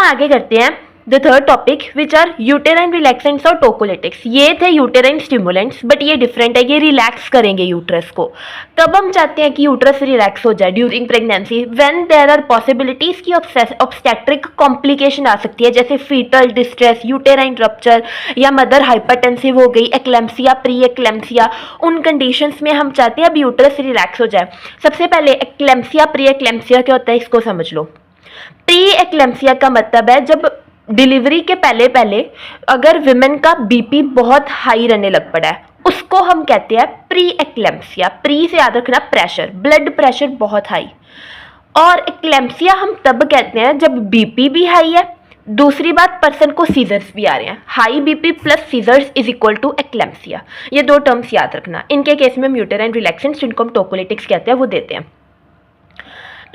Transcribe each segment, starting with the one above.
आगे करते हैं the third topic which are uterine relaxants और टोकोलिटिक्स। ये थे यूटेराइन स्टिमुलेंट्स, बट ये डिफरेंट है, ये रिलैक्स करेंगे यूट्रस को। तब हम चाहते हैं कि यूट्रस रिलैक्स हो जाए during pregnancy when there are possibilities की ऑब्स्टेट्रिक कॉम्प्लिकेशन आ सकती है, जैसे फीटल डिस्ट्रेस, यूटेराइन रप्चर, या मदर हाइपरटेंसिव हो गई, एक्लेम्सिया, प्री एक्लेम्सिया। उन कंडीशंस में हम चाहते हैं अब यूट्रस रिलैक्स हो जाए। सबसे पहले एक्लेम्सिया, प्री एक्लेम्सिया क्या होता है इसको समझ लो। प्री एक्लेम्सिया का मतलब है जब डिलीवरी के पहले पहले अगर विमेन का बीपी बहुत हाई रहने लग पड़ा है, उसको हम कहते हैं प्री एक्लेम्सिया। प्री से याद रखना प्रेशर, ब्लड प्रेशर बहुत हाई। और एक्लेम्सिया हम तब कहते हैं जब बीपी भी हाई है, दूसरी बात पर्सन को सीजर्स भी आ रहे हैं। High BP plus seizures is equal to eclampsia. ये दो टर्म्स याद रखना। इनके केस में यूटेराइन रिलैक्सेंट्स, जिनको हम टोकोलिटिक्स कहते हैं, वो देते हैं।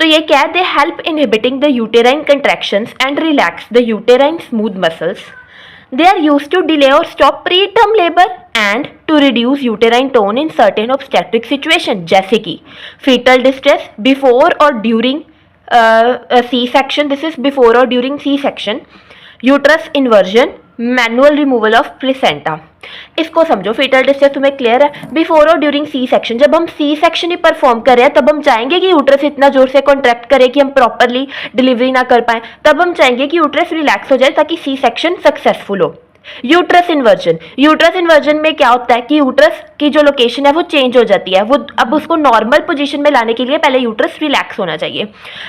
तो ये क्या है, they help inhibiting the uterine contractions and relax the uterine smooth muscles. They are used to delay और stop pre term labour and to reduce uterine tone in certain obstetric situation, जैसे कि फीटल डिस्ट्रेस बिफोर और during C section, this is before और during C section, uterus inversion, manual removal of placenta. इसको समझो, foetal distress तुम्हें clear है। Before और during C section, जब हम सी सेक्शन ही परफॉर्म कर रहे हैं तब हम चाहेंगे कि यूट्रस इतना जोर से कॉन्ट्रैक्ट करे कि हम प्रॉपरली डिलीवरी ना कर पाए। तब हम चाहेंगे कि यूट्रस रिलैक्स हो जाए ताकि सी सेक्शन सक्सेसफुल हो। यूट्रस इन्वर्जन, यूट्रस इन्वर्जन में क्या होता है कि यूट्रस की जो लोकेशन है वो चेंज हो जाती है। वो अब उसको नॉर्मल पोजीशन में लाने के लिए पहले यूट्रस रिलैक्स होना चाहिए।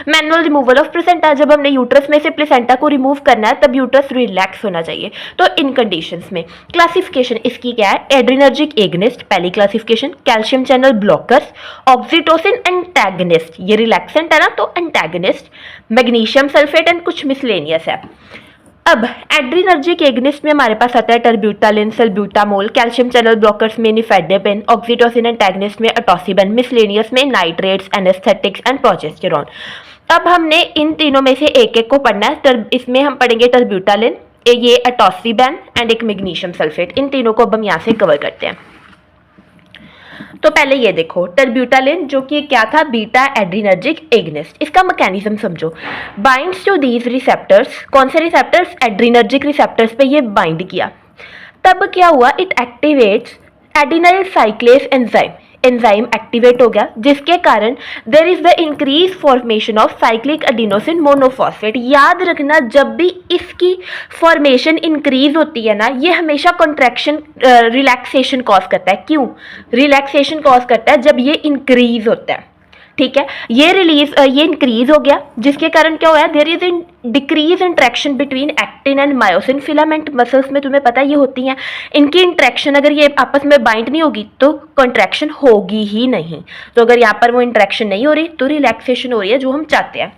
मैनुअल रिमूवल ऑफ प्लेसेंटा, जब हमने यूट्रस में से प्लेसेंटा को रिमूव करना है तब यूट्रस रिलैक्स होना चाहिए। तो इन कंडीशंस में क्लासिफिकेशन इसकी क्या है, एड्रिनर्जिक एगनिस्ट पहली classification, calcium channel blockers, oxytocin antagonist, ये रिलैक्सेंट है ना तो एंटागनिस्ट, मैग्नीशियम सल्फेट एंड कुछ मिसलेनियस है। अब एड्रिनर्जिक एगनिस्ट में हमारे पास आता है टर्ब्यूटालिन, सल्ब्यूटामोल, कैल्शियम चैनल ब्लॉकर्स में निफेडेपिन, ऑक्सीटोसिन एंटागनिस्ट में अटोसिबन, मिसलेनियस में नाइट्रेट्स, एनेस्थेटिक्स एंड प्रोजेस्टेरॉन। अब हमने इन तीनों में से एक एक को पढ़ना है। इसमें हम पढ़ेंगे टर्ब्यूटालिन, ये अटोसिबन एंड एक मैग्नीशियम सल्फेट। इन तीनों को अब हम यहाँ से कवर करते हैं। तो पहले ये देखो टर्ब्यूटालिन, जो कि क्या था, बीटा एड्रिनर्जिक एगनिस्ट। इसका मैकेनिज्म समझो, बाइंड्स टू दीज रिसेप्टर्स। कौन से रिसेप्टर्स, एड्रिनर्जिक रिसेप्टर्स पे ये बाइंड किया। तब क्या हुआ, it activates adenylyl cyclase enzyme. Enzyme activate हो गया जिसके कारण there is the increase formation of cyclic adenosine monophosphate. याद रखना, जब भी इसकी फॉर्मेशन इंक्रीज होती है ना, ये हमेशा कॉन्ट्रैक्शन रिलैक्सेशन कॉज करता है। क्यों रिलैक्सेशन कॉज करता है, जब ये इंक्रीज होता है, ठीक है। ये इंक्रीज हो गया जिसके कारण क्या हुआ, there is in decrease interaction between actin and myosin filament muscles में, तुम्हें पता है ये होती हैं। इनकी इंट्रैक्शन अगर ये आपस में बाइंड नहीं होगी तो कॉन्ट्रैक्शन होगी ही नहीं। तो अगर यहाँ पर वो इंट्रैक्शन नहीं हो रही तो रिलैक्सेशन हो रही है, जो हम चाहते हैं।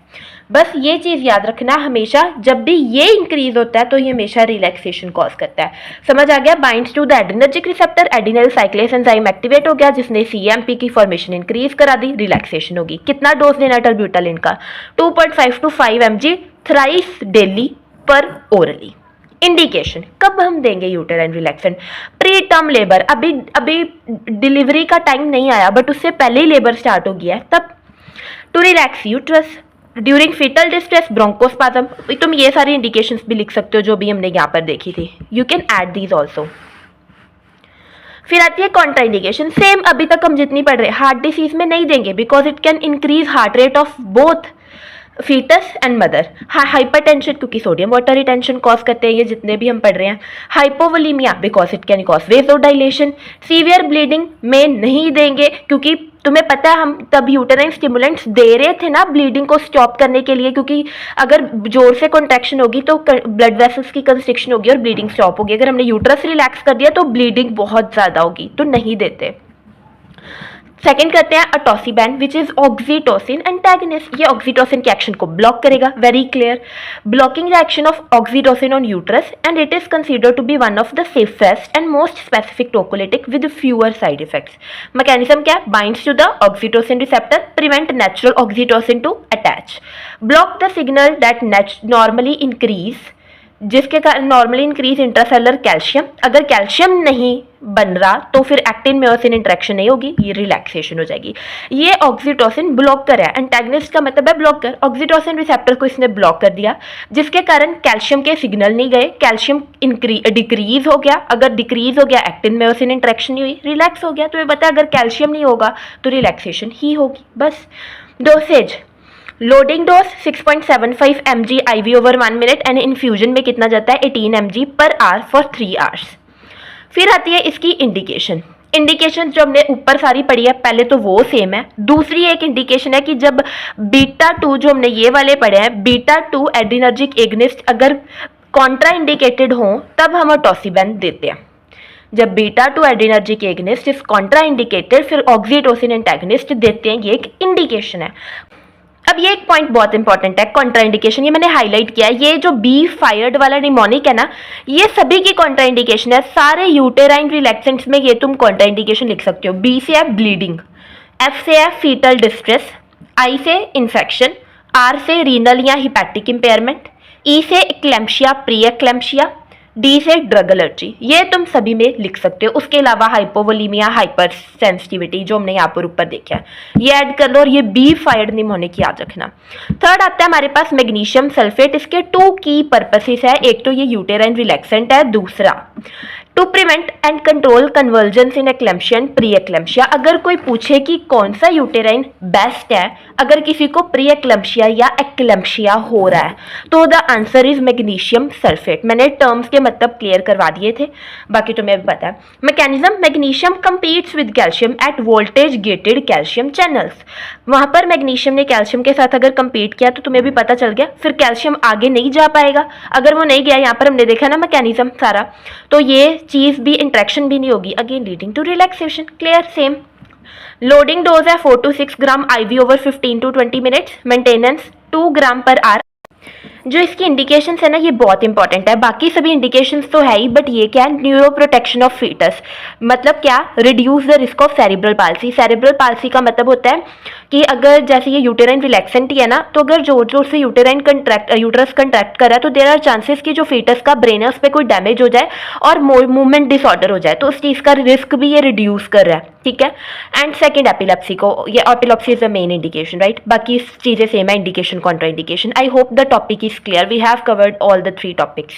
बस ये चीज़ याद रखना, हमेशा जब भी ये इंक्रीज होता है तो ये हमेशा रिलैक्सेशन कॉज करता है। समझ आ गया। Binds to the adrenergic receptor, adenylyl cyclase enzyme activate हो गया जिसने सीएमपी की फॉर्मेशन इंक्रीज करा दी, रिलैक्सेशन होगी। कितना डोज लेना है टर्ब्यूटालिन का, 2.5 to 5 mg थ्राइस डेली पर ओरली। इंडिकेशन कब हम देंगे uterine relaxant, pre term labour, अभी डिलीवरी का टाइम नहीं आया बट उससे पहले ही लेबर स्टार्ट हो गया है तब। To relax uterus during fetal distress, bronchospasm. तुम ये सारी इंडिकेशंस भी लिख सकते हो जो भी हमने यहाँ पर देखी थी, you can add these also. फिर आती है कॉन्ट्रा इंडिकेशन। सेम अभी तक हम जितनी पढ़ रहे हैं, हार्ट डिसीज में नहीं देंगे because it can increase heart rate of both fetus and mother. Hypertension क्योंकि सोडियम वाटर रिटेंशन कॉज करते हैं, ये जितने भी हम पढ़ रहे हैं। Hypovolemia because it can cause vasodilation. Severe bleeding में नहीं देंगे क्योंकि तुम्हें पता है हम तब यूटेराइन स्टिमुलेंट्स दे रहे थे ना ब्लीडिंग को स्टॉप करने के लिए, क्योंकि अगर जोर से कॉन्ट्रैक्शन होगी तो ब्लड वेसल्स की कंस्ट्रिक्शन होगी और ब्लीडिंग स्टॉप होगी। अगर हमने यूट्रस रिलैक्स कर दिया तो ब्लीडिंग बहुत ज़्यादा होगी, तो नहीं देते। सेकेंड करते हैं atosiban which is oxytocin antagonist. ये ऑक्सीटोसिन के एक्शन को ब्लॉक करेगा, very clear. Blocking the action of oxytocin on uterus and it is considered to be one of the safest and most specific tocolytic with fewer side effects. Mechanism क्या, binds to the oxytocin receptor, prevent natural oxytocin to attach, block the signal that normally increase जिसके कारण normally increase intracellular calcium, अगर calcium नहीं बन रहा तो फिर actin myosin interaction नहीं होगी, ये रिलैक्सेशन हो जाएगी। ये ऑक्सीटोसिन ब्लॉकर है, एंटागनिस्ट का मतलब है ब्लॉकर, ऑक्सीटोसिन रिसेप्टर को इसने ब्लॉक कर दिया जिसके कारण कैल्शियम के सिग्नल नहीं गए, कैल्शियम डिक्रीज हो गया, अगर डिक्रीज हो गया एक्टिन मायोसिन इंटरेक्शन नहीं हुई, रिलैक्स हो गया। तो ये पता है अगर कैल्शियम नहीं होगा तो रिलैक्सेशन ही होगी बस। Dosage, loading dose 6.75 mg IV over 1 minute and infusion में कितना जाता है 18 mg per hour for 3 hours. फिर आती है इसकी इंडिकेशन। इंडिकेशन जो हमने ऊपर सारी पढ़ी है पहले तो वो सेम है। दूसरी एक इंडिकेशन है कि जब बीटा 2 जो हमने ये वाले पढ़े हैं बीटा 2 एड्रीनर्जिक एगनिस्ट अगर कॉन्ट्रा इंडिकेटेड हो तब हम टॉसिबेन देते हैं। जब beta 2 adrenergic agonist is Contra indicated फिर ऑक्सीटोसिन एंटागनिस्ट देते हैं, ये एक इंडिकेशन है। अब ये एक पॉइंट बहुत इंपॉर्टेंट है, कॉन्ट्राइंडिकेशन, ये मैंने हाईलाइट किया है। ये जो बी फायर्ड वाला निमोनिक है ना, ये सभी की कॉन्ट्राइंडिकेशन है। सारे यूटेराइन रिलैक्सेंट्स में ये तुम कॉन्ट्राइंडिकेशन लिख सकते हो। बी से है ब्लीडिंग, एफ से है फीटल डिस्ट्रेस, आई से इन्फेक्शन, आर से रीनल या हिपैटिक इंपेयरमेंट, ई से एक्लेम्शिया प्री एक्लेम्शिया, डी से ड्रग एलर्जी, ये तुम सभी में लिख सकते हो। उसके अलावा हाइपोवोलीमिया, हाइपर सेंसिटिविटी जो हमने यहाँ पर ऊपर देखा है ये ऐड कर लो और ये बी फायर्ड निमोनिक याद रखना। थर्ड आता है हमारे पास मैग्नीशियम सल्फेट। इसके 2 की पर्पसेस है, एक तो ये यूटेराइन रिलैक्सेंट है, दूसरा to prevent and control convergence in eclampsia and pre eclampsia. अगर कोई पूछे कि कौन सा यूटेराइन बेस्ट है अगर किसी को प्री एक्लेम्शिया या एक्लेम्शिया हो रहा है तो the answer is magnesium sulphate. मैंने टर्म्स के मतलब क्लियर करवा दिए थे, बाकी तुम्हें भी पता है। Mechanism, magnesium competes with calcium at voltage gated calcium channels. वहां पर मैग्नीशियम ने कैल्शियम के साथ अगर कंपीट किया तो तुम्हें भी पता चल गया फिर कैल्शियम आगे नहीं जा पाएगा। अगर वो नहीं गया, यहाँ पर हमने देखा ना मैकेनिज्म सारा, तो ये चीज भी इंट्रैक्शन भी नहीं होगी, again leading to relaxation. Clear, same. Loading dose है 4 to 6 gram IV over 15 to 20 minutes, maintenance 2 gram per hour. जो इसकी इंडिकेशंस है ना ये बहुत इंपॉर्टेंट है, बाकी सभी इंडिकेशंस तो है ही बट ये क्या है, न्यूरो प्रोटेक्शन ऑफ फीटस। मतलब क्या, reduce the risk of cerebral palsy. Cerebral palsy का मतलब होता है कि अगर जैसे ये यूटेराइन रिलैक्सेंट ही है ना, तो अगर जोर जोर से यूटरस कंट्रैक्ट कर रहा है तो देयर आर चांसेस कि जो फीटस का ब्रेन है उस पर कोई डैमेज हो जाए और मूवमेंट डिसऑर्डर हो जाए, तो उस चीज़ का रिस्क भी ये रिड्यूस कर रहा है। ठीक है। एंड सेकेंड एपिलेप्सी को, ये epilepsy is the main indication, right. बाकी चीज़ें सेम है, indication Contra indication. I hope the topic is clear. We have covered all the 3 topics.